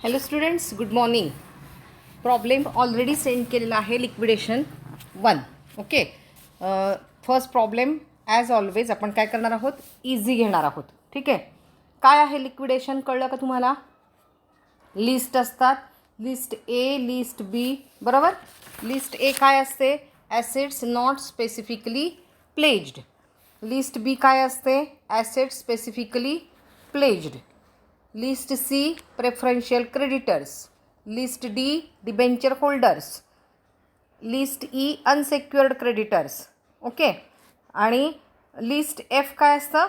Hello students, good morning. Problem already send केलेला आहे, liquidation 1. Okay. First problem as always आपण काय करणार आहोत, इझी घेणार आहोत. ठीक आहे. काय आहे लिक्विडेशन कळलं का तुम्हाला? लिस्ट असतात, लिस्ट ए, लिस्ट बी, बरोबर. लिस्ट ए काय असते? Assets not specifically pledged. List B काय असते? Assets specifically pledged. List C preferential creditors. List D debenture holders. List E unsecured creditors. Okay. आणि लिस्ट एफ काय असतं?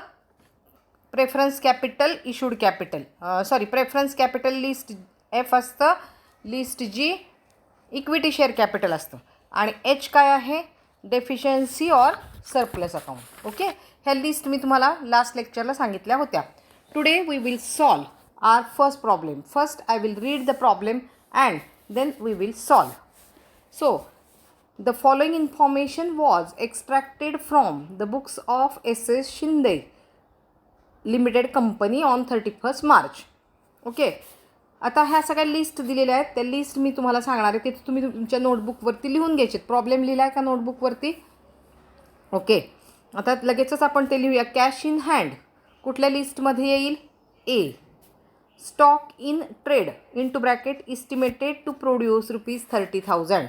Preference capital issued capital. Preference capital list F असतं. List G equity share capital असतं. आणि H काय आहे? Deficiency or surplus account. Okay. ह्या list मी तुम्हाला लास्ट लेक्चरला सांगितल्या होत्या. Today we will solve our first problem. First I will read the problem and then we will solve. So, the following information was extracted from the books of S.S. Shinde Limited Company on 31st March. Okay. आता ह्या सगळ्या list दिलेल्या आहेत. त्या list मी तुम्हाला सांगणार आहे, ते तुम्ही तुमच्या नोटबुकवरती लिहून घ्यायचे. प्रॉब्लेम लिहिला आहे का नोटबुकवरती? ओके. आता लगेचच आपण ते लिहूया. कॅश इन हँड कुठल्या लिस्टमध्ये येईल? A. Stock in trade into bracket estimated to produce ₹30,000.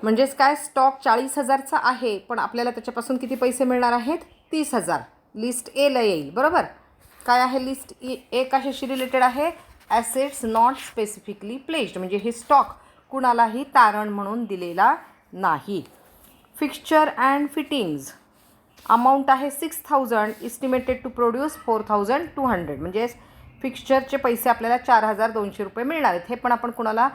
म्हणजेच काय? स्टॉक 40,000चा आहे, पण आपल्याला त्याच्यापासून किती पैसे मिळणार आहेत? 30,000. लिस्ट एला येईल, बरोबर. काय आहे लिस्ट ए? कशाशी रिलेटेड आहे? ॲसेट्स नॉट स्पेसिफिकली प्लेस्ड, म्हणजे हे स्टॉक कुणालाही तारण म्हणून दिलेला नाही. फिक्स्चर अँड फिटिंग्ज अमाऊंट आहे 6,000, इस्टिमेटेड टू प्रोड्यूस 4,200. म्हणजे फिक्स्चरचे पैसे आपल्याला 4,200 मिळणार आहेत. हे पण आपण कुणाला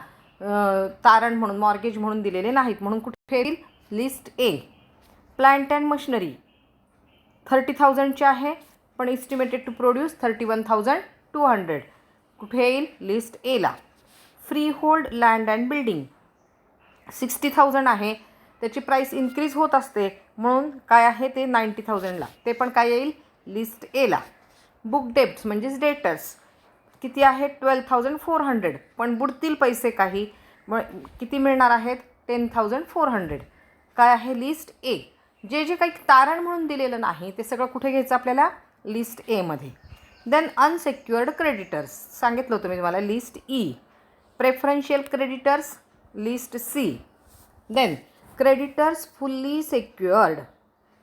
तारण म्हणून, मॉर्गेज म्हणून दिलेले नाहीत, म्हणून कुठे येईल? List A. Plant and machinery 30,000चे आहे, पण इस्टिमेटेड टू प्रोड्यूस 31,200. कुठे येईल? लिस्ट एला. Free hold land and building 60,000 आहे, त्याची प्राईस इन्क्रीज होत असते, म्हणून काय आहे ते 90,000ला. ते पण काय येईल? लिस्ट एला. बुक डेप्ट्स म्हणजेच डेटर्स किती आहे? 12,400, पण बुडतील पैसे काही, मग किती मिळणार आहेत? 10,400. काय आहे? List A. जे जे काही तारण म्हणून दिलेलं नाही ते सगळं कुठे घ्यायचं आपल्याला? लिस्ट एमध्ये. देन अनसेक्युअर्ड क्रेडिटर्स सांगितलं होतं मी तुम्हाला, list E. Preferential creditors list C. Then creditors fully secured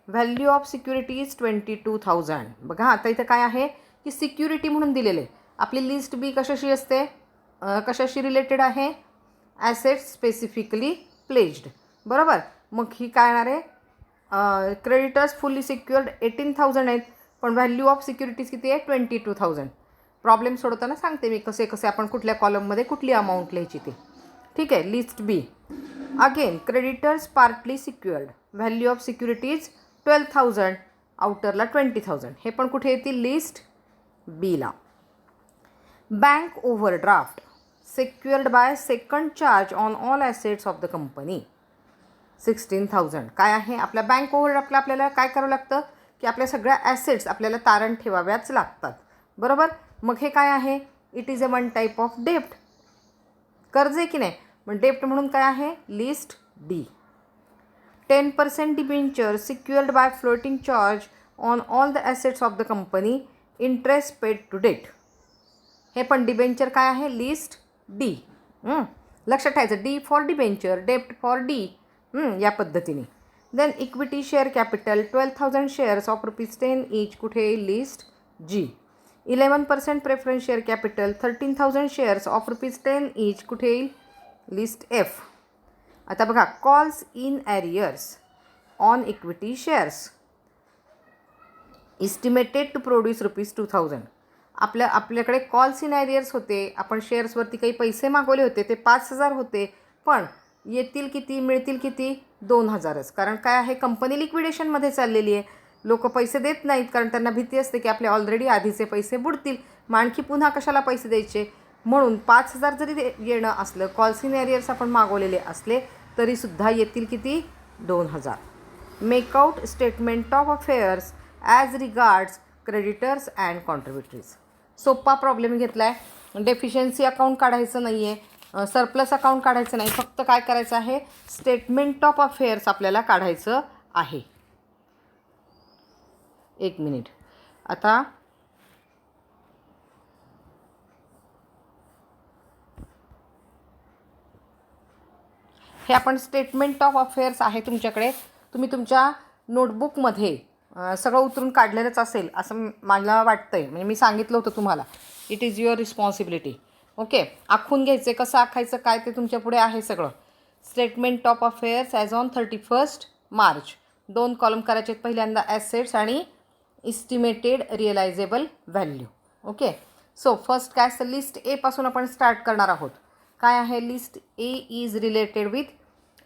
value of securities 22,000. बघा आता इथं काय आहे की सिक्युरिटी म्हणून दिलेले. आपली लिस्ट बी कशाशी असते? कशाशी रिलेटेड आहे? ॲसेट्स स्पेसिफिकली प्लेज्ड, बरोबर. मग ही काय येणार आहे? क्रेडिटर्स फुल्ली सिक्युअर्ड 18,000 आहेत, पण व्हॅल्यू ऑफ सिक्युरिटीज किती आहे? 22,000. प्रॉब्लेम सोडवताना सांगते मी कसे कसे आपण कुठल्या कॉलममध्ये कुठली अमाऊंट लिहायची ते. ठीक आहे. List B. Again creditors partly secured value of securities 12,000, आउटरला 20,000. हे पण कुठे येतील? लिस्ट बीला. Bank overdraft secured by second charge on all assets of the company 16,000. काय आहे? आपल्या बँक ओव्हरड्राफ्टला आपल्याला काय करावं लागतं की आपल्या सगळ्या ॲसेट्स आपल्याला तारण ठेवाव्याच लागतात, बरोबर. मग हे काय आहे? It is a one type of डेप्ट. कर्ज आहे की नाही? मग डेप्ट म्हणून काय आहे? List D. 10% debenture secured by floating charge on all the assets of the company interest paid to date. हे पण डिबेंचर काय आहे? List D. लक्षात ठेवायचं, डी फॉर डिबेंचर, डेप्ट फॉर डी, या पद्धतीने. Then equity share capital 12,000 shares of ₹10 each. कुठे येईल? List G. 11% preference share capital 13,000 shares of ₹10 each. कुठे येईल? List F. आता बघा, calls in arrears on equity shares estimated to produce ₹2,000. आपल्याकडे कॉल्स इन ॲरियर्स होते, आपण शेअर्सवरती काही पैसे मागवले होते, ते 5,000 होते, पण येतील किती, मिळतील किती? 2,000च. कारण काय आहे? कंपनी लिक्विडेशनमध्ये चाललेली आहे. लोक पैसे देत नाहीत, कारण त्यांना भीती असते की आपले ऑलरेडी आधीचे पैसे बुडतील, मग आणखी पुन्हा कशाला पैसे द्यायचे. म्हणून 5,000 जरी येणं असलं, कॉल्स इन ॲरियर्स आपण मागवलेले असले तरीसुद्धा येतील किती? 2,000. Make out statement of affairs as regards creditors and contributories. सोपा प्रॉब्लेम घेतला आहे. डेफिशियन्सी अकाउंट काढायचं नाही आहे, सरप्लस अकाउंट काढायचं नाही, फक्त काय करायचं आहे, स्टेटमेंट ऑफ अफेअर्स आपल्याला काढायचं आहे. 1 मिनिट. आता हे आपण स्टेटमेंट ऑफ अफेअर्स आहे तुमच्याकडे, तुम्ही तुमच्या नोटबुकमध्ये सगळं उतरून काढलेलंच असेल असं मला वाटतं आहे. म्हणजे मी सांगितलं होतं तुम्हाला, it is your responsibility. Okay, आखून घ्यायचं आहे, कसं आखायचं काय ते तुमच्या पुढे आहे सगळं. Statement of affairs as on 31 March. 2 column करायचे आहेत. पहिल्यांदा ॲसेट्स आणि estimated realisable value. Okay, so first काय असतं, लिस्ट ए पासून आपण स्टार्ट करणार आहोत. काय आहे, list A is related with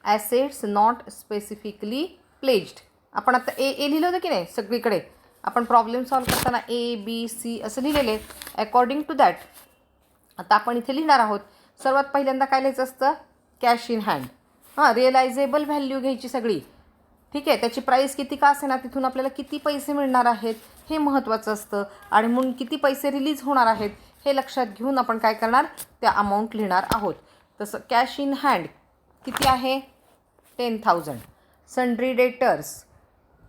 assets not specifically pledged. आपण आता ए लिहिलं होतं की नाही, सगळीकडे आपण प्रॉब्लेम सॉल्व करताना ABC असं लिहिलेलं आहे. अकॉर्डिंग टू दॅट आता आपण इथे लिहिणार आहोत. सर्वात पहिल्यांदा काय लिहायचं असतं, कॅश इन हँड. रिअलायझेबल व्हॅल्यू घ्यायची सगळी. ठीक आहे, त्याची प्राईस किती का असे ना, तिथून आपल्याला किती पैसे मिळणार आहेत हे महत्त्वाचं असतं. आणि म्हणून किती पैसे रिलीज होणार आहेत हे लक्षात घेऊन आपण काय करणार, त्या अमाऊंट लिहिणार आहोत. तसं कॅश इन हँड किती आहे, 10,000. सन्ड्री डेटर्स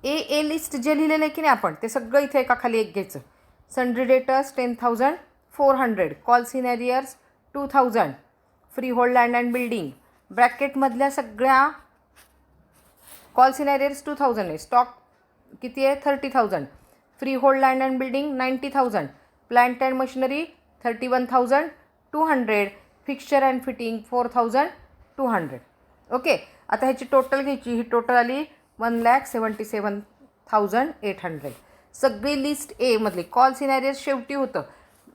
ए लिस्ट जे लिहिलेलं आहे की नाही आपण, ते सगळं इथे एका खाली एक घ्यायचं. Sundry debtors 10,400. Calls in arrears 2,000. Free hold land and building ब्रॅकेटमधल्या सगळ्या कॉल्स इन एरियर्स 2,000 आहे. स्टॉक किती आहे, 30,000. Free hold land and building 90,000. Plant and machinery 31,200. Fixture and fitting 4,200. Okay, आता ह्याची टोटल घ्यायची. ही टोटल आली 1,77,800. सगळी लिस्ट एमधली. कॉल्स इन एरियर्स शेवटी होतं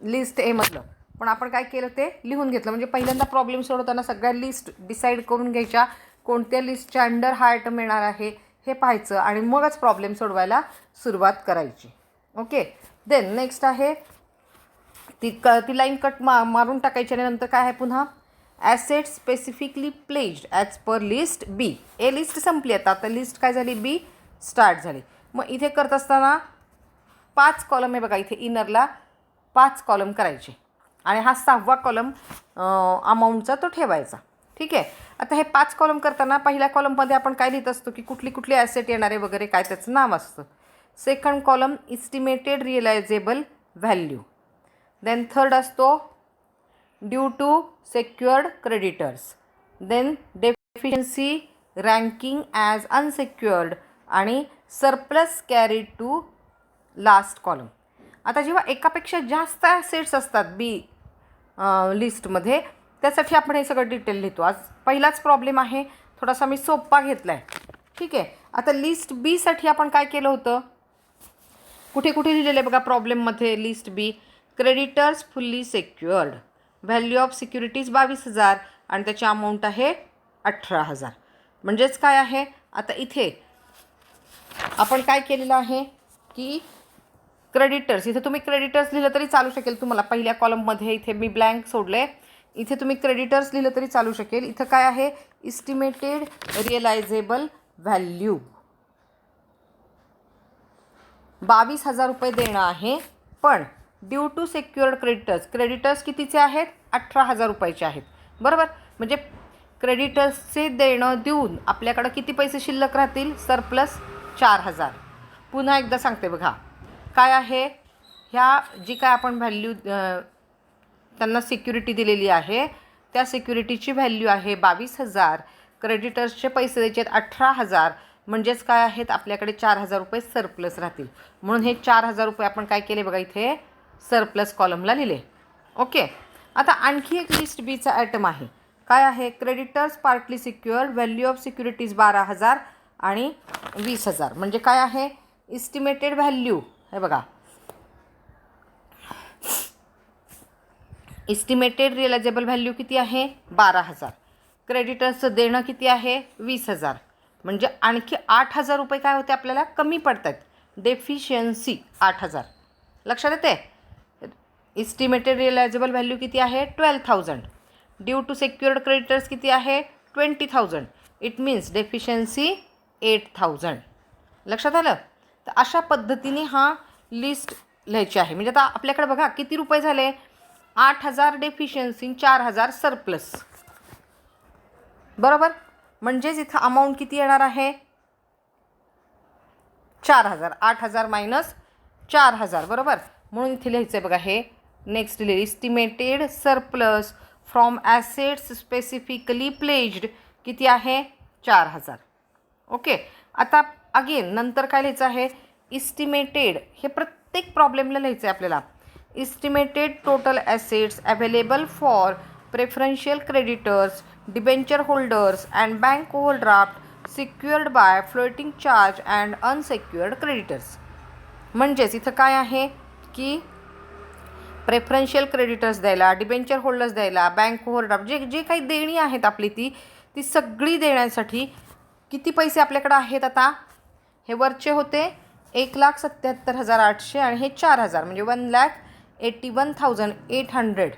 लिस्ट एमधलं, पण आपण काय केलं ते लिहून घेतलं. म्हणजे पहिल्यांदा प्रॉब्लेम सोडवताना सगळ्या लिस्ट डिसाईड करून घ्यायच्या, कोणत्या लिस्टच्या अंडर हा आयटम येणार आहे हे पाहायचं आणि मगच प्रॉब्लेम सोडवायला सुरुवात करायची. ओके, देन नेक्स्ट आहे ती लाईन कट मारून टाकायची. आणि नंतर काय आहे पुन्हा, asset specifically pledged as per list B. A list संपली, आता लिस्ट काय झाली, बी स्टार्ट झाली. मग इथे करत असताना 5 कॉलम आहे बघा, इथे इनरला 5 कॉलम करायचे आणि हा 6वा कॉलम अमाऊंटचा तो ठेवायचा. ठीक आहे, आता हे 5 कॉलम करताना पहिल्या कॉलममध्ये आपण काय लिहित असतो की कुठली ॲसेट येणार आहे वगैरे काय त्याचं नाव असतं. Second column estimated realisable value. Then third असतो due to secured creditors. Then deficiency ranking as unsecured आणि surplus carried to last column. आता जेव्हा एकापेक्षा जास्त ॲसेट्स असतात बी लिस्टमध्ये, त्यासाठी आपण हे सगळं डिटेल लिहितो. आज पहिलाच प्रॉब्लेम आहे, थोडासा मी सोपा घेतला आहे. ठीक आहे, आता लिस्ट बीसाठी आपण काय केलं होतं, कुठे लिहिलेलं आहे बघा प्रॉब्लेममध्ये. List B creditors fully secured, value of securities 22,000 आणि त्याची अमाऊंट आहे 18,000. म्हणजेच काय आहे, आता इथे आपण काय केलेलं आहे की क्रेडिटर्स, इथे तुम्ही क्रेडिटर्स लिहिलं तरी चालू शकेल तुम्हाला. पहिल्या कॉलममध्ये इथे मी ब्लँक सोडले, इथे तुम्ही क्रेडिटर्स लिहिलं तरी चालू शकेल. इथं काय आहे, इस्टिमेटेड रिअलायझेबल व्हॅल्यू 22,000 रुपये देणं आहे. पण ड्यू टू सेक्युअर्ड क्रेडिटर्स कितीचे आहेत, 18,000 रुपयाचे आहेत. बरोबर, म्हणजे क्रेडिटर्सचे देणं देऊन आपल्याकडं किती पैसे शिल्लक राहतील, सरप्लस 4,000. पुन्हा एकदा सांगते बघा, काय आहे, ह्या जी काय आपण व्हॅल्यू त्यांना सिक्युरिटी दिलेली आहे, त्या सिक्युरिटीची व्हॅल्यू आहे 22,000. क्रेडिटर्सचे पैसे द्यायचे आहेत 18,000. म्हणजेच काय आहेत, आपल्याकडे 4,000 रुपये सरप्लस राहतील. म्हणून हे 4,000 रुपये आपण काय केले बघा, इथे सरप्लस कॉलमला लिहिले. ओके, आता आणखी एक लिस्ट बीचा आयटम आहे. काय आहे, creditors partly secured, value of securities 12,000 आणि 20,000. म्हणजे काय आहे, इस्टिमेटेड व्हॅल्यू हे बघा, इस्टिमेटेड रिअलायझेबल व्हॅल्यू किती आहे, 12,000. क्रेडिटर्सचं देणं किती आहे, 20,000. म्हणजे आणखी 8,000 रुपये काय होते आपल्याला कमी पडतात. डेफिशियन्सी 8,000. लक्षात येते. इस्टिमेटेड रिअलायझेबल व्हॅल्यू किती आहे, 12,000. ड्यू टू सेक्युअर्ड क्रेडिटर्स किती आहे, 20,000. It means deficiency 8,000. लक्षात आलं. तर अशा पद्धतीने हा लिस्ट लिहायची आहे. म्हणजे आता आपल्याकडे बघा किती रुपये झाले, 8,000 डेफिशियन्सी, 4,000 सरप्लस, बरोबर. म्हणजेच इथं अमाऊंट किती येणार आहे, 4,000. 8,000 मायनस 4,000, बरोबर. म्हणून इथे लिहायचं आहे बघा हे. नेक्स्ट लिहिले estimated surplus from assets specifically pledged किती आहे, 4,000. ओके. आता अगेन नंतर काय लिहायचं आहे, इस्टिमेटेड. हे प्रत्येक प्रॉब्लेमला लिहायचं आहे आपल्याला. Estimated total assets available for preferential creditors, debenture holders and bank overdraft secured by floating charge and unsecured creditors. म्हणजेच इथं काय आहे की प्रेफरन्शियल क्रेडिटर्स द्यायला, डिबेंचर होल्डर्स द्यायला, बँक ओव्हरड्राफ्ट, जे काही देणी आहेत आपली ती सगळी देण्यासाठी किती पैसे आपल्याकडे आहेत. आता हे वरचे होते 1,77,800 आणि हे 4,000 म्हणजे 1,81,800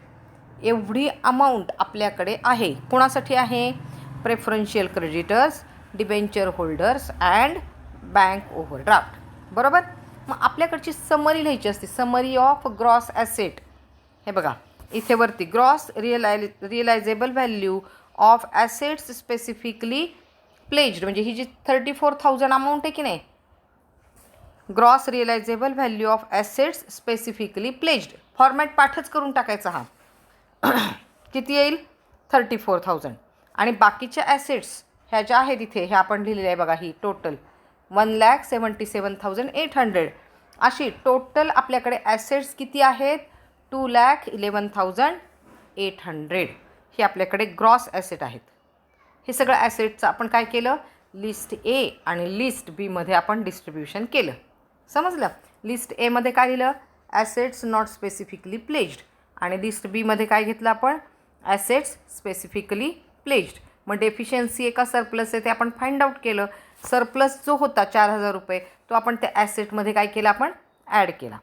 एवढी अमाऊंट आपल्याकडे आहे. कोणासाठी आहे, preferential creditors, debenture holders and bank overdraft, बरोबर. मग आपल्याकडची समरी लिहायची असते, समरी ऑफ ग्रॉस ॲसेट. हे बघा इथे वरती gross realisable value of assets specifically pledged, म्हणजे ही जी 34,000 अमाऊंट आहे की नाही, gross realisable value of assets specifically pledged. Format पाठच करून टाकायचा हा. किती येईल, 34,000. आणि बाकीच्या ॲसेट्स ह्या ज्या आहेत इथे ह्या आपण लिहिलेल्या आहे बघा, ही टोटल 1,77,800. अशी टोटल आपल्याकडे ॲसेट्स किती आहेत, 2,11,800. हे आपल्याकडे ग्रॉस ॲसेट आहेत. हे सगळं ॲसेटचं आपण काय केलं, लिस्ट ए आणि लिस्ट बीमध्ये आपण डिस्ट्रीब्युशन केलं. समजलं. लिस्ट एमध्ये काय लिहिलं, ॲसेट्स नॉट स्पेसिफिकली प्लेज्ड, आणि लिस्ट बीमध्ये काय घेतलं आपण, ॲसेट्स स्पेसिफिकली प्लेज्ड. मग डेफिशियन्सी आहे का सरप्लस आहे ते आपण फाइंड आउट केलं. सरप्लस जो होता 4,000 रुपये तो आपण त्या ॲसेटमध्ये काय केला, आपण ॲड केला.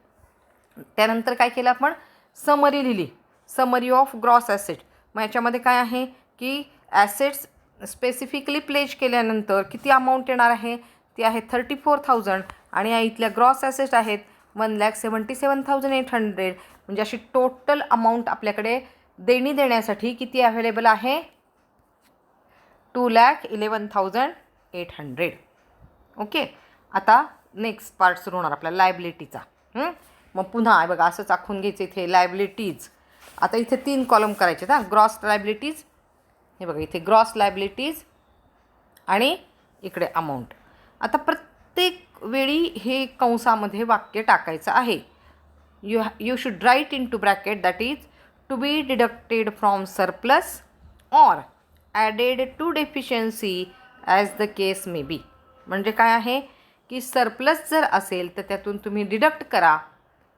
त्यानंतर काय केलं, आपण समरी लिहिली, समरी ऑफ ग्रॉस ॲसेट. मग याच्यामध्ये काय आहे की ॲसेट्स स्पेसिफिकली प्लेज केल्यानंतर किती अमाऊंट येणार आहे, ती आहे 34,000 आणि या इथल्या ग्रॉस ॲसेट आहेत 1,77,800. म्हणजे अशी टोटल अमाऊंट आपल्याकडे देणी देण्यासाठी किती अवेलेबल आहे, 2,11,800. ओके. आता नेक्स्ट पार्ट सुरू होणार आपला लायबिलिटीचा. मग पुन्हा बघा असंच आखून घ्यायचं इथे लायबिलिटीज. आता इथे 3 कॉलम करायचे आहेत. ग्रॉस लायबिलिटीज, हे बघा इथे ग्रॉस लायबिलिटीज आणि इकडे अमाऊंट. आता प्रत्येक वेळी हे कंसामध्ये वाक्य टाकायचं आहे. You should write in to bracket that is to be deducted from surplus or added to deficiency as the case may be. म्हणजे काय आहे की सरप्लस जर असेल तर त्यातून तुम्ही डिडक्ट करा,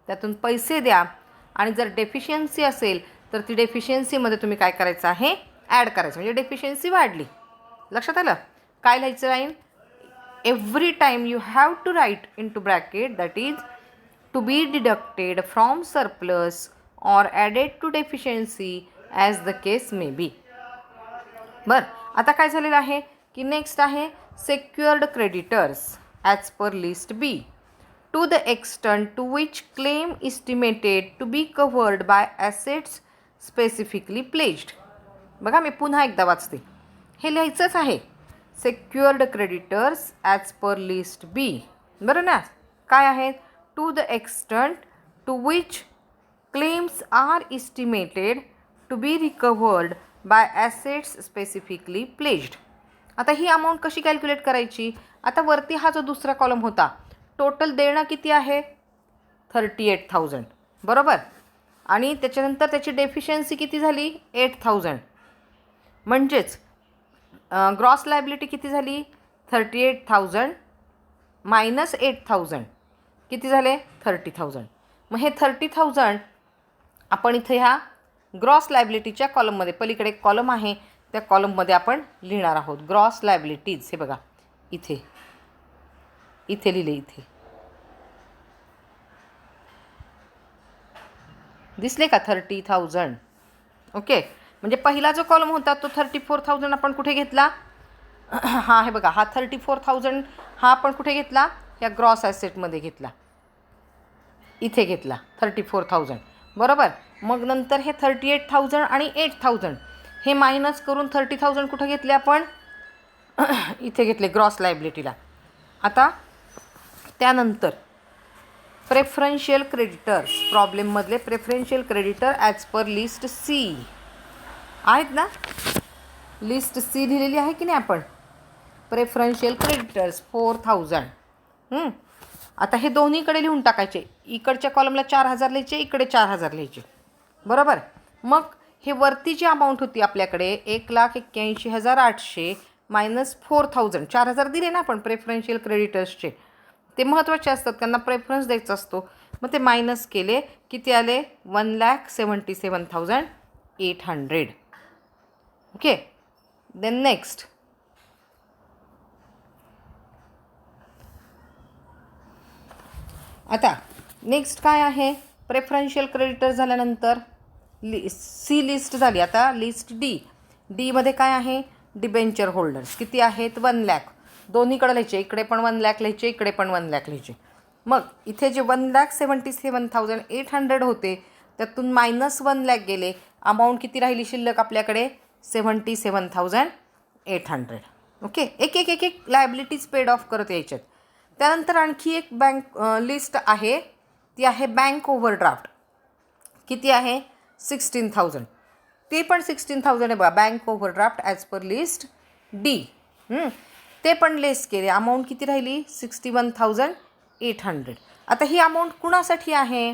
त्यातून पैसे द्या, आणि जर डेफिशियन्सी असेल तर ती डेफिशियन्सीमध्ये तुम्ही काय करायचं आहे, ॲड करायचं. म्हणजे डेफिशियन्सी वाढली. लक्षात आलं. काय लिहायचं line, every time you have to write in to bracket that is to be deducted from surplus or added to deficiency as the case may be. बरं. आता काय झालेलं आहे की नेक्स्ट आहे secured creditors as per list B to the extent to which claim estimated to be covered by assets specifically pledged. बघा मी पुन्हा एकदा वाचते, हे लिहायचंच आहे. Secured creditors as per list B, बरं ना. काय आहेत, to the extent to which claims are estimated to be recovered by assets specifically pledged. आता ही अमाऊंट कशी कॅल्क्युलेट करायची. आता वरती हा जो दुसरा कॉलम होता, टोटल देणं किती आहे, 38,000, बरोबर. आणि त्याच्यानंतर त्याची डेफिशियन्सी किती झाली, 8,000. म्हणजेच ग्रॉस लायबिलिटी किती झाली, 38,000 मायनस 8,000 किती झाले, 30,000. मग हे 30,000 आपण इथे ह्या ग्रॉस लायबिलिटीच्या कॉलममध्ये, पलीकडे एक कॉलम आहे त्या कॉलममध्ये आपण लिहिणार आहोत. ग्रॉस लायबिलिटीज, हे बघा इथे इथे लिहिले, इथे दिसले का 30,000. ओके. म्हणजे पहिला जो कॉलम होता तो 34,000 आपण कुठे घेतला, हा हे बघा, हा 34,000 हा आपण कुठे घेतला, या ग्रॉस ॲसेटमध्ये घेतला. इथे घेतला 34,000 बरोबर. मग नंतर हे 38,000 आणि 8,000 हे मायनस करून 30,000 कुठं घेतले आपण इथे घेतले ग्रॉस लायबिलिटीला. आता त्यानंतर प्रेफरन्शियल क्रेडिटर्स प्रॉब्लेममधले preferential creditor as per list C आहेत ना. लिस्ट सी लिहिलेली आहे की नाही आपण. Preferential creditors 4,000. आता हे दोन्हीकडे लिहून टाकायचे. इकडच्या कॉलमला 4,000 लिहायचे, इकडे 4,000 लिहायचे बरोबर. मग हे वरती जी अमाऊंट होती आपल्याकडे 1,81,800 मायनस 4,000 4,000 दिले ना आपण प्रेफरन्शियल क्रेडिटर्सचे. ते महत्त्वाचे असतात, त्यांना प्रेफरन्स द्यायचा असतो. मग ते मायनस केले, किती आले 1,77,800. ओके. देन नेक्स्ट आता नेक्स्ट काय आहे. प्रेफरन्शियल क्रेडिटर झाल्यानंतर सी लिस्ट झाली. आता लिस्ट डी. डीमध्ये काय आहे डिबेंचर होल्डर्स किती आहेत 1,00,000. दोन्हीकडे लिहायचे, इकडे पण 1,00,000 लिहायचे, इकडे पण 1,00,000 लिहायचे. मग इथे जे 1,77,800 होते त्यातून मायनस 1,00,000 गेले. अमाऊंट किती राहिली शिल्लक आपल्याकडे 77,800. ओके. एक एक एक एक लायबिलिटीज पेड ऑफ करत यायच्यात. त्यानंतर आणखी एक बँक लिस्ट आहे, ती आहे बँक ओव्हरड्राफ्ट. किती आहे 16,000. ते पण 16,000 आहे बघा bank overdraft as per list D. ते पण लेस केले. अमाऊंट किती राहिली 61,800. आता ही अमाऊंट कुणासाठी आहे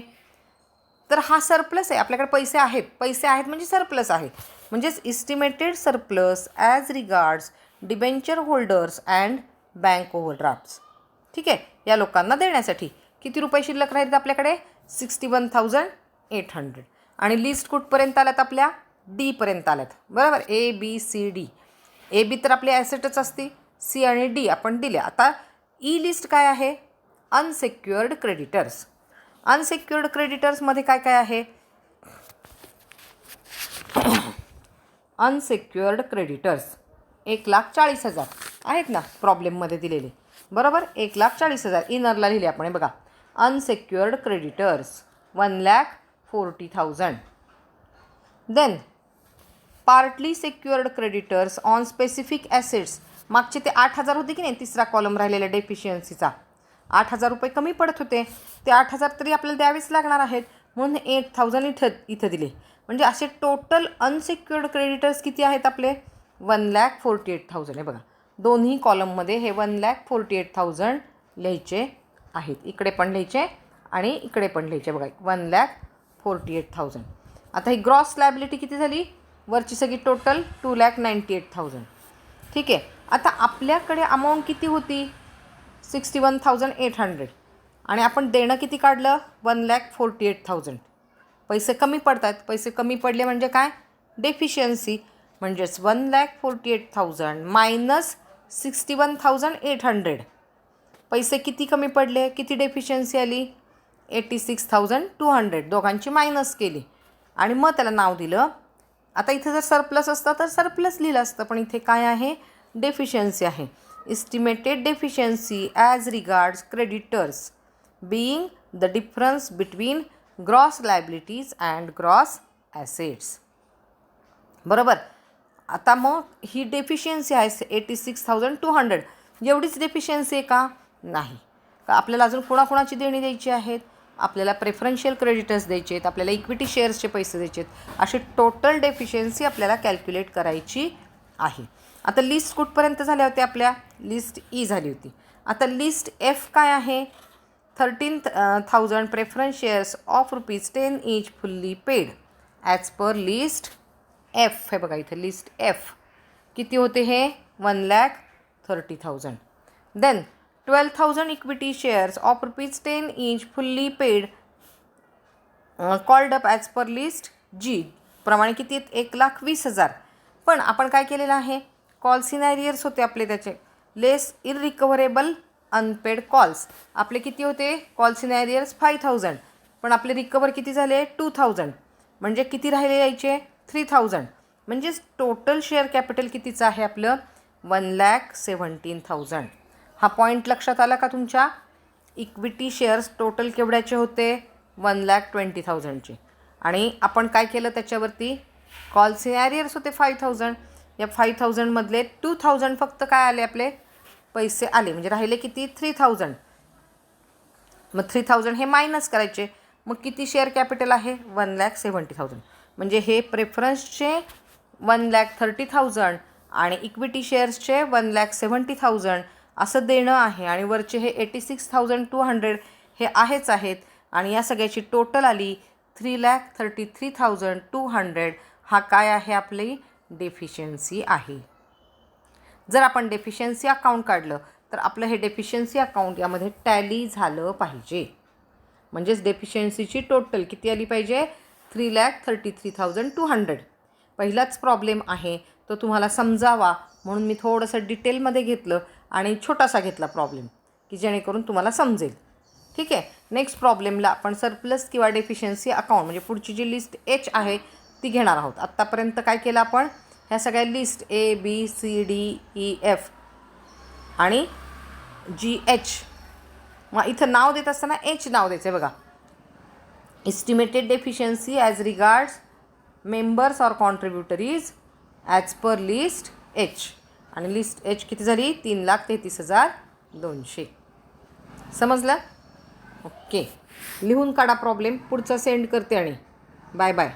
तर हा सरप्लस आहे. आपल्याकडे पैसे आहेत. पैसे आहेत म्हणजे सरप्लस आहे. म्हणजेच estimated surplus as regards debenture holders and bank overdrafts. ठीक आहे. या लोकांना देण्यासाठी किती रुपये शिल्लक राहिले आपल्याकडे 61,800. आणि लिस्ट कुठपर्यंत आल्यात आपल्या डीपर्यंत आल्यात बरोबर. A B C D. A B तर आपले ॲसेटच असते, सी आणि डी आपण दिले. आता ई लिस्ट काय आहे अनसेक्युअर्ड क्रेडिटर्स. अनसेक्युअर्ड क्रेडिटर्समध्ये काय काय आहे अनसेक्युअर्ड क्रेडिटर्स 1,40,000 आहेत ना प्रॉब्लेममध्ये दिलेले बरोबर. 1,40,000 इनरला लिहिले आपण. हे बघा unsecured creditors 1,40,000. Then partly secured creditors on specific assets. मागचे ते 8,000 होते की नाही, तिसरा कॉलम राहिलेला डेफिशियन्सीचा 8,000 रुपये कमी पडत होते. ते 8,000 तरी आपल्याला द्यावेच लागणार आहेत म्हणून 8,000 इथं दिले. म्हणजे असे टोटल अनसेक्युअर्ड क्रेडिटर्स किती आहेत आपले 1,48,000. हे बघा दोन्ही कॉलममध्ये हे 1,48,000 लिहायचे आहेत. इकडे पण लिहायचे आणि इकडे पण लिहायचे बघा 1,48,000. आता ही ग्रॉस लायबिलिटी किती झाली वरची सगळी टोटल 2,98,000. ठीक आहे. आता आपल्याकडे अमाऊंट किती होती 61,800 आणि आपण देणं किती काढलं 1,48,000. पैसे कमी पडत आहेत. पैसे कमी पडले म्हणजे काय डेफिशियन्सी. म्हणजेच 1,48,000 मायनस 61,800. पैसे किती कमी पडले, किती डेफिशियन्सी आली 86,200. दोघांची मायनस केली आणि मग त्याला नाव दिलं. आता इथे जर सरप्लस असतं तर सरप्लस लिहिलं असतं, पण इथे काय आहे डेफिशियन्सी आहे. Estimated deficiency as regards creditors being the difference between gross liabilities and gross assets बरोबर. आता मग ही डेफिशियन्सी आहे 86,200. एवढीच डेफिशियन्सी आहे का नाही. का आपल्याला अजून कोणाकोणाची देणी द्यायची आहेत. आपल्याला प्रेफरन्शियल क्रेडिटर्स द्यायचे आहेत, आपल्याला इक्विटी शेअर्सचे पैसे द्यायचे आहेत. अशी टोटल डेफिशियन्सी आपल्याला कॅल्क्युलेट करायची आहे. आता लिस्ट कुठपर्यंत झाल्या होत्या आपल्या लिस्ट ई झाली होती. आता लिस्ट एफ काय आहे 13,000 preference shares of ₹10 each fully paid as per list F. हे बघा इथे लिस्ट एफ किती होते हे 1,30,000. Then 12,000 equity shares of ₹10 each fully paid called up as per list G प्रमाणे किती आहेत 1,20,000. पण आपण काय केलेलं आहे कॉल सिनॅरियर्स होते आपले त्याचे लेस इररिकव्हरेबल अनपेड कॉल्स. आपले किती होते कॉल सिनॅरियर्स 5,000 पण आपले रिकवर किती झाले 2,000. म्हणजे किती राहिले यायचे 3,000. म्हणजेच टोटल शेअर कॅपिटल कितीचं आहे आपलं 1,17,000. हा पॉईंट लक्षात आला का तुमच्या. इक्विटी शेअर्स टोटल केवढ्याचे होते 1,20,000ची. आणि आपण काय केलं त्याच्यावरती, कॉल्सचे ॲरियर्स होते 5,000. या 5,000मधले 2,000 फक्त काय आले आपले पैसे आले, म्हणजे राहिले किती 3,000. मग 3,000 हे मायनस करायचे. मग किती शेअर कॅपिटल आहे 1,70,000. म्हणजे हे प्रेफरन्सचे 1,30,000 आणि इक्विटी शेअर्सचे 1,70,000 असं देणं आहे. आणि वरचे हे 86,200 हे आहेच आहेत. आणि या सगळ्याची टोटल आली 3,33,200. हा काय आहे आपली डेफिशियन्सी आहे. जर आपण डेफिशियन्सी अकाउंट काढलं तर आपलं हे डेफिशियन्सी अकाउंट यामध्ये टॅली झालं पाहिजे. म्हणजेच डेफिशियन्सीची टोटल किती आली पाहिजे 3,33,200. पहिलाच प्रॉब्लेम आहे तो तुम्हाला समजावा म्हणून मी थोडंसं डिटेलमध्ये घेतलं आणि छोटासा घेतला प्रॉब्लेम की जेणेकरून तुम्हाला समजेल. ठीक आहे. नेक्स्ट प्रॉब्लेमला आपण सरप्लस किंवा डेफिशियन्सी अकाउंट म्हणजे पुढची जी लिस्ट एच आहे ती घेणार आहोत. आत्तापर्यंत काय केलं आपण, ह्या सगळ्या लिस्ट ABCDEF आणि GH. मग इथं नाव देत असताना एच नाव द्यायचं आहे बघा. Estimated deficiency as regards members or contributories as per list H. आणि लिस्ट एच किती झाली 3,33,200. समजलं. ओके. लिहून काढा प्रॉब्लेम. पुढचा सेंड करते आणि बाय बाय.